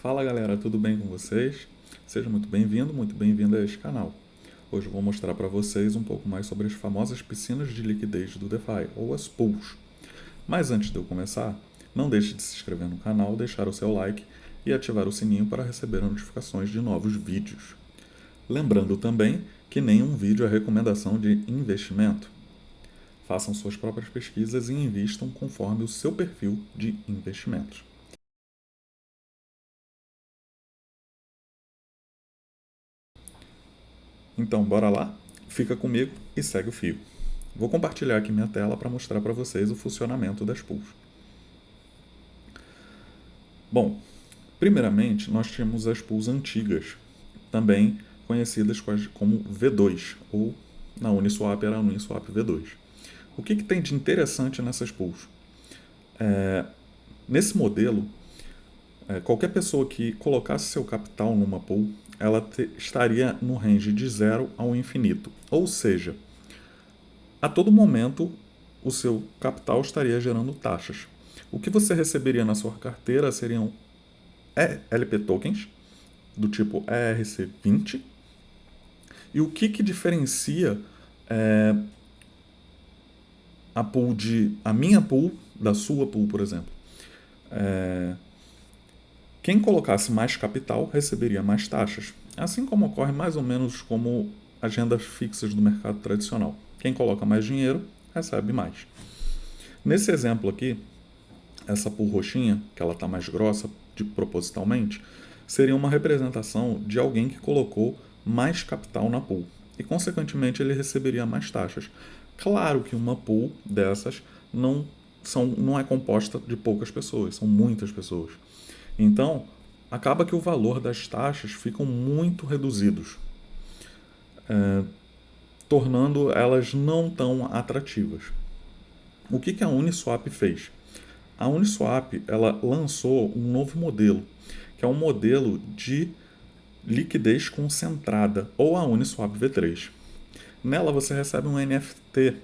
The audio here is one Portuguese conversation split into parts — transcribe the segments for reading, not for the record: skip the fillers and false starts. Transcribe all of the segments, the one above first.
Fala galera, tudo bem com vocês? Seja muito bem-vindo, muito bem-vinda a este canal. Hoje eu vou mostrar para vocês um pouco mais sobre as famosas piscinas de liquidez do DeFi, ou as pools. Mas antes de eu começar, não deixe de se inscrever no canal, deixar o seu like e ativar o sininho para receber notificações de novos vídeos. Lembrando também que nenhum vídeo é recomendação de investimento. Façam suas próprias pesquisas e invistam conforme o seu perfil de investimentos. Então, bora lá? Fica comigo e segue o fio. Vou compartilhar aqui minha tela para mostrar para vocês o funcionamento das pools. Bom, primeiramente nós temos as pools antigas, também conhecidas como V2, ou na Uniswap era a Uniswap V2. O que tem de interessante nessas pools? Nesse modelo, qualquer pessoa que colocasse seu capital numa pool, ela estaria no range de 0 ao infinito. Ou seja, a todo momento o seu capital estaria gerando taxas. O que você receberia na sua carteira seriam LP tokens do tipo ERC20. E o que diferencia a minha pool da sua pool, por exemplo? Quem colocasse mais capital receberia mais taxas, assim como ocorre mais ou menos como agendas fixas do mercado tradicional. Quem coloca mais dinheiro recebe mais. Nesse exemplo aqui, essa pool roxinha, que ela está mais grossa propositalmente, seria uma representação de alguém que colocou mais capital na pool e, consequentemente, ele receberia mais taxas. Claro que uma pool dessas não é composta de poucas pessoas, são muitas pessoas. Então, acaba que o valor das taxas ficam muito reduzidos, tornando elas não tão atrativas. O que a Uniswap fez? A Uniswap ela lançou um novo modelo, que é um modelo de liquidez concentrada, ou a Uniswap V3. Nela você recebe um NFT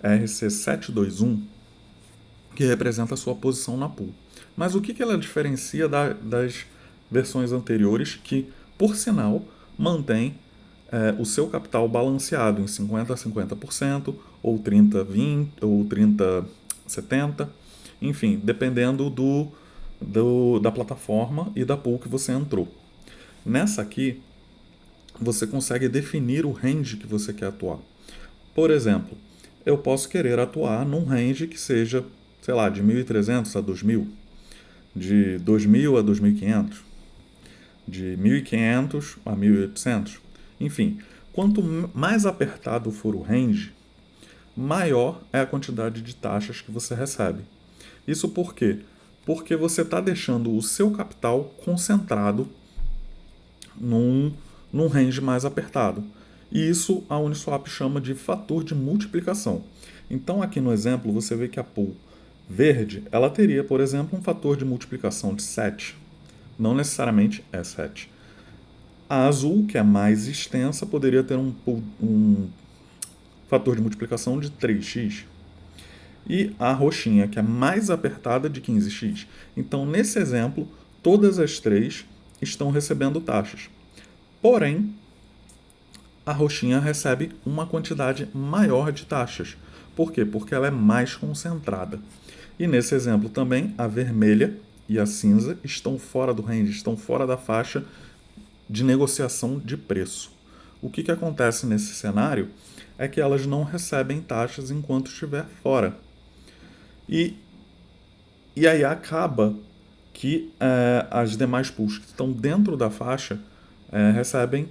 RC721 que representa a sua posição na pool. Mas o que ela diferencia das versões anteriores que, por sinal, mantém o seu capital balanceado em 50% a 50%, ou 30% a 20%, ou 30% a 70%, enfim, dependendo da plataforma e da pool que você entrou. Nessa aqui, você consegue definir o range que você quer atuar. Por exemplo, eu posso querer atuar num range que seja, sei lá, de 1.300 a 2.000, de 2.000 a 2.500, de 1.500 a 1.800. Enfim, quanto mais apertado for o range, maior é a quantidade de taxas que você recebe. Isso por quê? Porque você está deixando o seu capital concentrado num range mais apertado. E isso a Uniswap chama de fator de multiplicação. Então aqui no exemplo você vê que a pool verde ela teria, por exemplo, um fator de multiplicação de 7. Não necessariamente é 7. A azul, que é mais extensa, poderia ter um fator de multiplicação de 3x. E a roxinha, que é mais apertada, de 15x. Então, nesse exemplo, todas as três estão recebendo taxas. Porém, a roxinha recebe uma quantidade maior de taxas. Por quê? Porque ela é mais concentrada. E nesse exemplo também, a vermelha e a cinza estão fora do range, estão fora da faixa de negociação de preço. O que acontece nesse cenário é que elas não recebem taxas enquanto estiver fora. E aí acaba que as demais pools que estão dentro da faixa recebem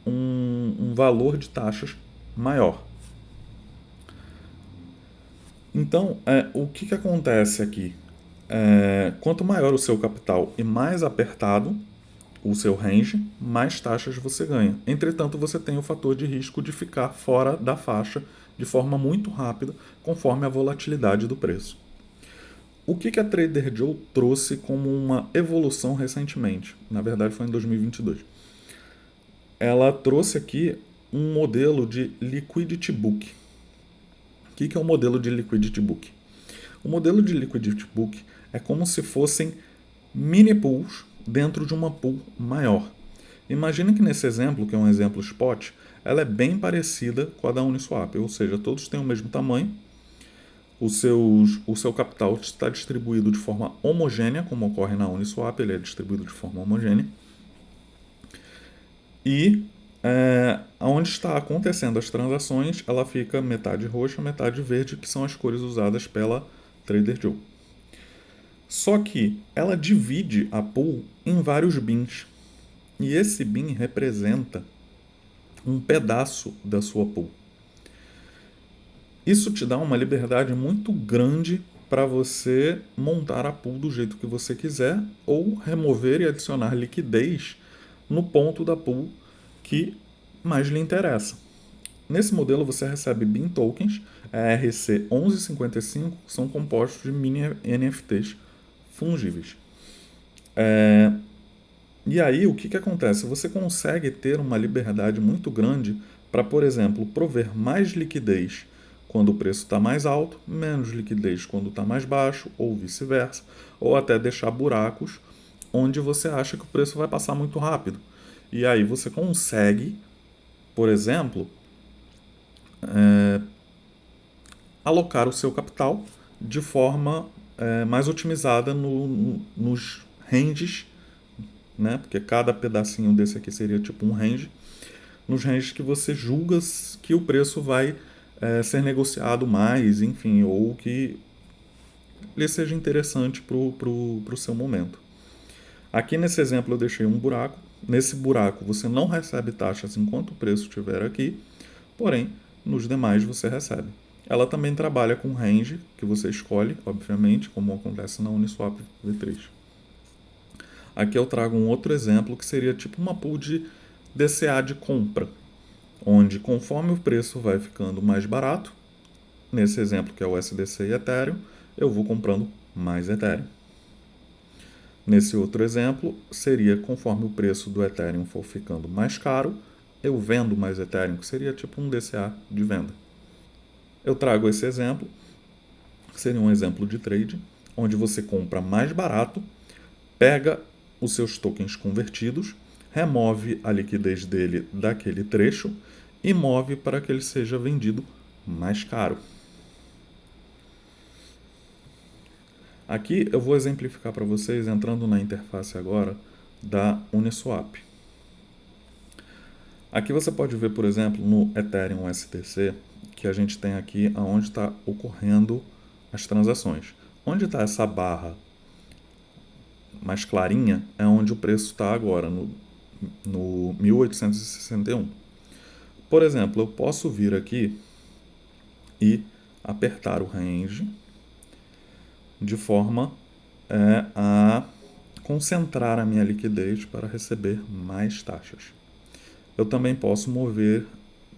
um valor de taxas maior. Então, o que acontece aqui? Quanto maior o seu capital e mais apertado o seu range, mais taxas você ganha. Entretanto, você tem o fator de risco de ficar fora da faixa de forma muito rápida, conforme a volatilidade do preço. O que a Trader Joe trouxe como uma evolução recentemente? Na verdade, foi em 2022. Ela trouxe aqui um modelo de Liquidity Book. O que é um modelo de Liquidity Book? O modelo de Liquidity Book é como se fossem mini pools dentro de uma pool maior. Imagine que nesse exemplo, que é um exemplo spot, ela é bem parecida com a da Uniswap, ou seja, todos têm o mesmo tamanho, o seu capital está distribuído de forma homogênea, como ocorre na Uniswap, ele é distribuído de forma homogênea. E onde está acontecendo as transações, ela fica metade roxa, metade verde, que são as cores usadas pela TraderJoe. Só que ela divide a pool em vários bins. E esse bin representa um pedaço da sua pool. Isso te dá uma liberdade muito grande para você montar a pool do jeito que você quiser ou remover e adicionar liquidez no ponto da pool que mais lhe interessa. Nesse modelo você recebe BIN tokens, a RC1155, que são compostos de mini NFTs fungíveis. E aí o que acontece? Você consegue ter uma liberdade muito grande para, por exemplo, prover mais liquidez quando o preço está mais alto, menos liquidez quando está mais baixo, ou vice-versa, ou até deixar buracos onde você acha que o preço vai passar muito rápido. E aí você consegue, por exemplo, alocar o seu capital de forma mais otimizada nos ranges, né? Porque cada pedacinho desse aqui seria tipo um range, nos ranges que você julga que o preço vai ser negociado mais, enfim, ou que lhe seja interessante para o seu momento. Aqui nesse exemplo eu deixei um buraco. Nesse buraco você não recebe taxas enquanto o preço estiver aqui, porém nos demais você recebe. Ela também trabalha com range, que você escolhe, obviamente, como acontece na Uniswap V3. Aqui eu trago um outro exemplo que seria tipo uma pool de DCA de compra, onde conforme o preço vai ficando mais barato, nesse exemplo que é o USDC e Ethereum, eu vou comprando mais Ethereum. Nesse outro exemplo, seria conforme o preço do Ethereum for ficando mais caro, eu vendo mais Ethereum, que seria tipo um DCA de venda. Eu trago esse exemplo, que seria um exemplo de trade, onde você compra mais barato, pega os seus tokens convertidos, remove a liquidez dele daquele trecho e move para que ele seja vendido mais caro. Aqui eu vou exemplificar para vocês entrando na interface agora da Uniswap. Aqui você pode ver, por exemplo, no Ethereum USDC, que a gente tem aqui onde está ocorrendo as transações. Onde está essa barra mais clarinha é onde o preço está agora, no 1861. Por exemplo, eu posso vir aqui e apertar o range de forma a concentrar a minha liquidez para receber mais taxas. Eu também posso mover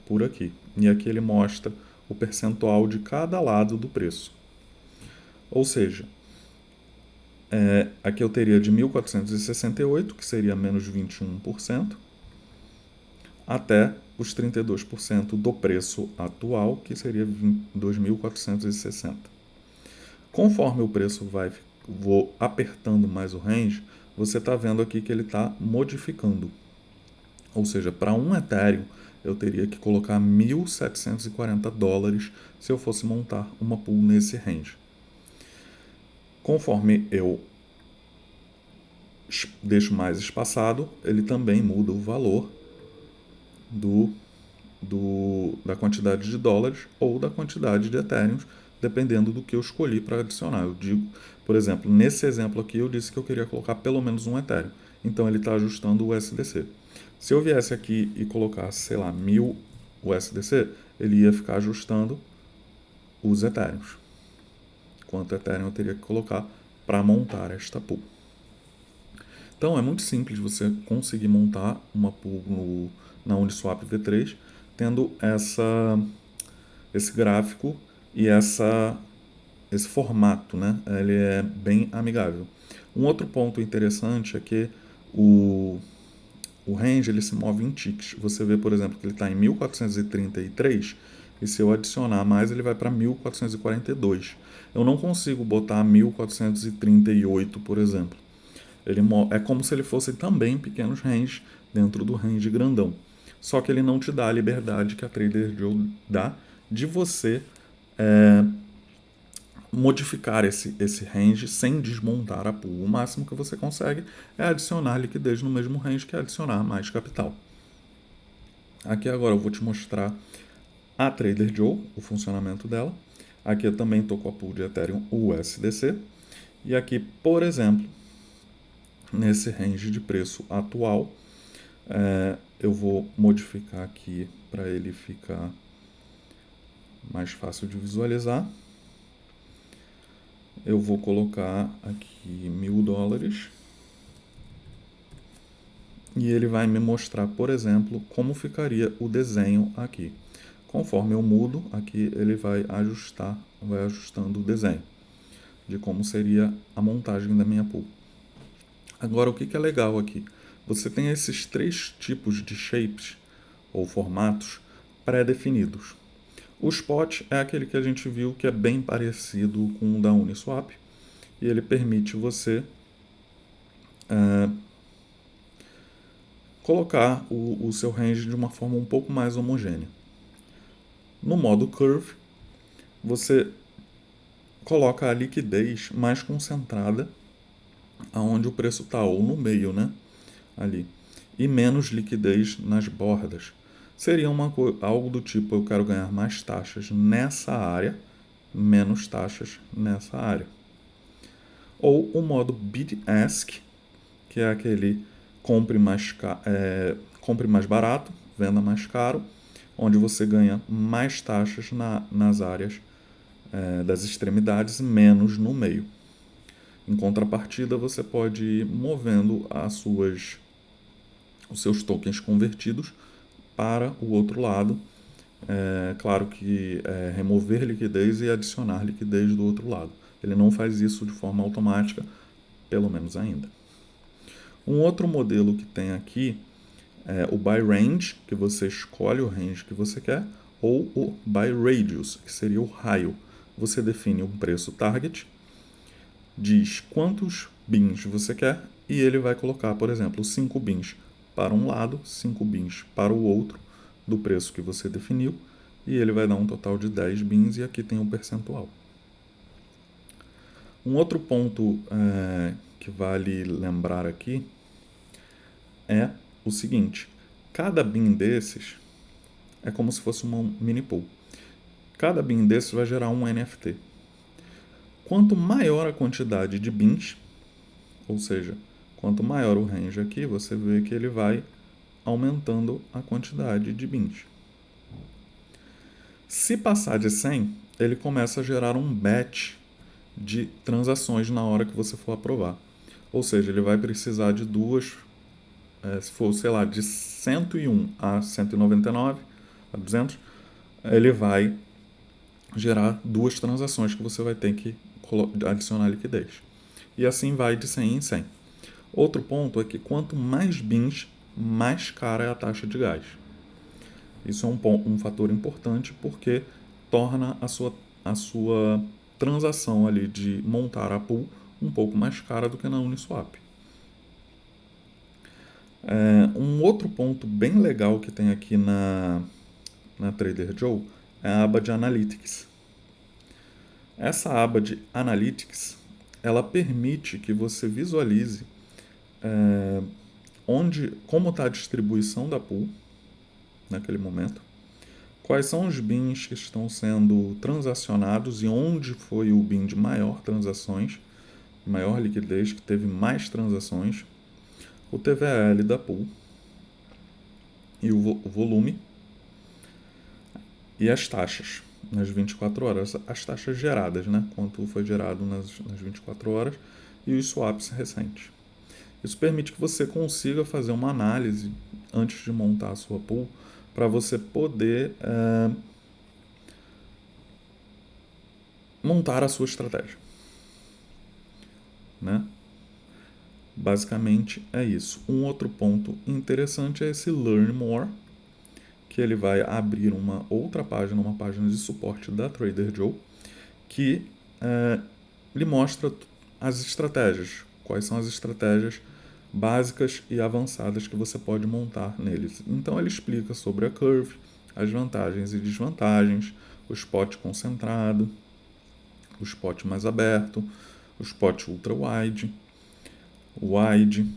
por aqui, e aqui ele mostra o percentual de cada lado do preço. Ou seja, aqui eu teria de 1.468, que seria menos 21%, até os 32% do preço atual, que seria 2.460. Conforme o preço vou apertando mais o range, você está vendo aqui que ele está modificando. Ou seja, para um Ethereum eu teria que colocar $1.740 se eu fosse montar uma pool nesse range. Conforme eu deixo mais espaçado, ele também muda o valor da quantidade de dólares ou da quantidade de Ethereum, dependendo do que eu escolhi para adicionar. Eu digo, por exemplo, nesse exemplo aqui eu disse que eu queria colocar pelo menos um Ethereum, então ele está ajustando o USDC. Se eu viesse aqui e colocasse, sei lá, 1.000 USDC, ele ia ficar ajustando os Ethereums. Quanto Ethereum eu teria que colocar para montar esta pool. Então é muito simples você conseguir montar uma pool na Uniswap V3 tendo esse gráfico e esse formato, né? Ele é bem amigável. Um outro ponto interessante é que o range ele se move em ticks. Você vê, por exemplo, que ele está em 1433 e se eu adicionar mais ele vai para 1442. Eu não consigo botar 1438, por exemplo, É como se ele fosse também pequenos ranges dentro do range grandão. Só que ele não te dá a liberdade que a Trader Joe dá de você modificar esse range sem desmontar a pool. O máximo que você consegue é adicionar liquidez no mesmo range, que é adicionar mais capital. Aqui agora eu vou te mostrar a Trader Joe, o funcionamento dela. Aqui eu também estou com a pool de Ethereum USDC. E aqui, por exemplo, nesse range de preço atual, eu vou modificar aqui para ele ficar mais fácil de visualizar. Eu vou colocar aqui $1.000 e ele vai me mostrar, por exemplo, como ficaria o desenho aqui. Conforme eu mudo, aqui ele vai ajustando o desenho de como seria a montagem da minha pool. Agora, o que é legal aqui? Você tem esses 3 tipos de shapes ou formatos pré-definidos. O spot é aquele que a gente viu que é bem parecido com o da Uniswap e ele permite você colocar o seu range de uma forma um pouco mais homogênea. No modo Curve, você coloca a liquidez mais concentrada aonde o preço está, ou no meio, né? Ali. E menos liquidez nas bordas. Seria algo do tipo, eu quero ganhar mais taxas nessa área, menos taxas nessa área. Ou o modo Bid-Ask, que é aquele compre mais barato, venda mais caro, onde você ganha mais taxas nas áreas das extremidades, menos no meio. Em contrapartida, você pode ir movendo os seus tokens convertidos para o outro lado. Claro que remover liquidez e adicionar liquidez do outro lado. Ele não faz isso de forma automática, pelo menos ainda. Um outro modelo que tem aqui é o Buy Range, que você escolhe o range que você quer, ou o Buy Radius, que seria o raio. Você define um preço target, diz quantos bins você quer e ele vai colocar, por exemplo, 5 bins para um lado, 5 bins para o outro do preço que você definiu e ele vai dar um total de 10 bins e aqui tem um percentual. Um outro ponto que vale lembrar aqui é o seguinte: cada bin desses é como se fosse uma mini pool. Cada bin desses vai gerar um NFT. Quanto maior a quantidade de bins, ou seja, quanto maior o range aqui, você vê que ele vai aumentando a quantidade de bins. Se passar de 100, ele começa a gerar um batch de transações na hora que você for aprovar. Ou seja, ele vai precisar de duas, se for, sei lá, de 101 a 199, a 200, ele vai gerar 2 transações que você vai ter que adicionar liquidez. E assim vai de 100 em 100. Outro ponto é que quanto mais bins, mais cara é a taxa de gás. Isso é um fator importante porque torna a sua transação ali de montar a pool um pouco mais cara do que na Uniswap. Um outro ponto bem legal que tem aqui na Trader Joe é a aba de Analytics. Essa aba de Analytics, ela permite que você visualize como está a distribuição da pool naquele momento, quais são os bins que estão sendo transacionados e onde foi o bin de maior transações, maior liquidez, que teve mais transações, o TVL da pool e o volume e as taxas nas 24 horas, as taxas geradas, né? Quanto foi gerado nas 24 horas e os swaps recentes. Isso permite que você consiga fazer uma análise antes de montar a sua pool para você poder montar a sua estratégia. Né? Basicamente é isso. Um outro ponto interessante é esse Learn More, que ele vai abrir uma outra página, uma página de suporte da Trader Joe, que lhe mostra as estratégias, quais são as estratégias básicas e avançadas que você pode montar neles. Então ele explica sobre a curve, as vantagens e desvantagens, o spot concentrado, o spot mais aberto, o spot ultra wide, o wide,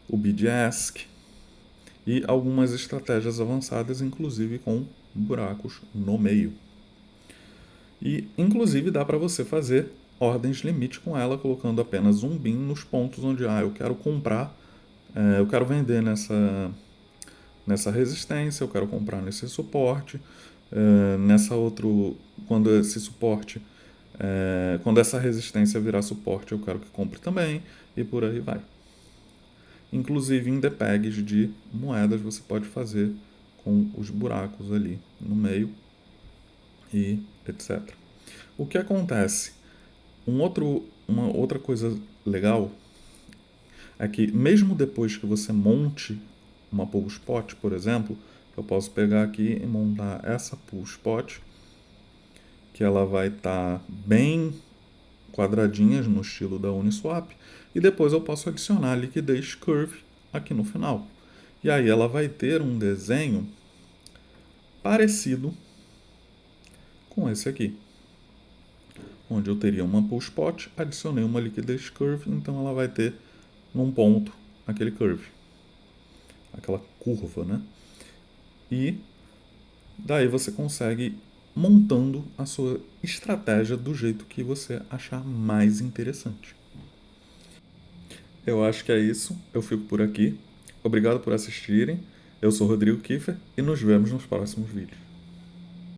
o bid ask e algumas estratégias avançadas, inclusive com buracos no meio. E inclusive dá para você fazer ordens limite com ela, colocando apenas um bin nos pontos onde eu quero comprar, eu quero vender nessa resistência, eu quero comprar nesse suporte, nessa outro, quando esse suporte, quando essa resistência virar suporte, eu quero que compre também, e por aí vai. Inclusive em depegs de moedas você pode fazer com os buracos ali no meio e etc. O que acontece? Uma outra coisa legal é que mesmo depois que você monte uma pull spot, por exemplo, eu posso pegar aqui e montar essa pull spot, que ela vai estar bem quadradinhas no estilo da Uniswap, e depois eu posso adicionar a liquidez curve aqui no final. E aí ela vai ter um desenho parecido com esse aqui, onde eu teria uma pull spot, adicionei uma liquidez curve, então ela vai ter num ponto aquele curve, aquela curva, né? E daí você consegue montando a sua estratégia do jeito que você achar mais interessante. Eu acho que é isso. Eu fico por aqui. Obrigado por assistirem. Eu sou Rodrigo Kiefer e nos vemos nos próximos vídeos.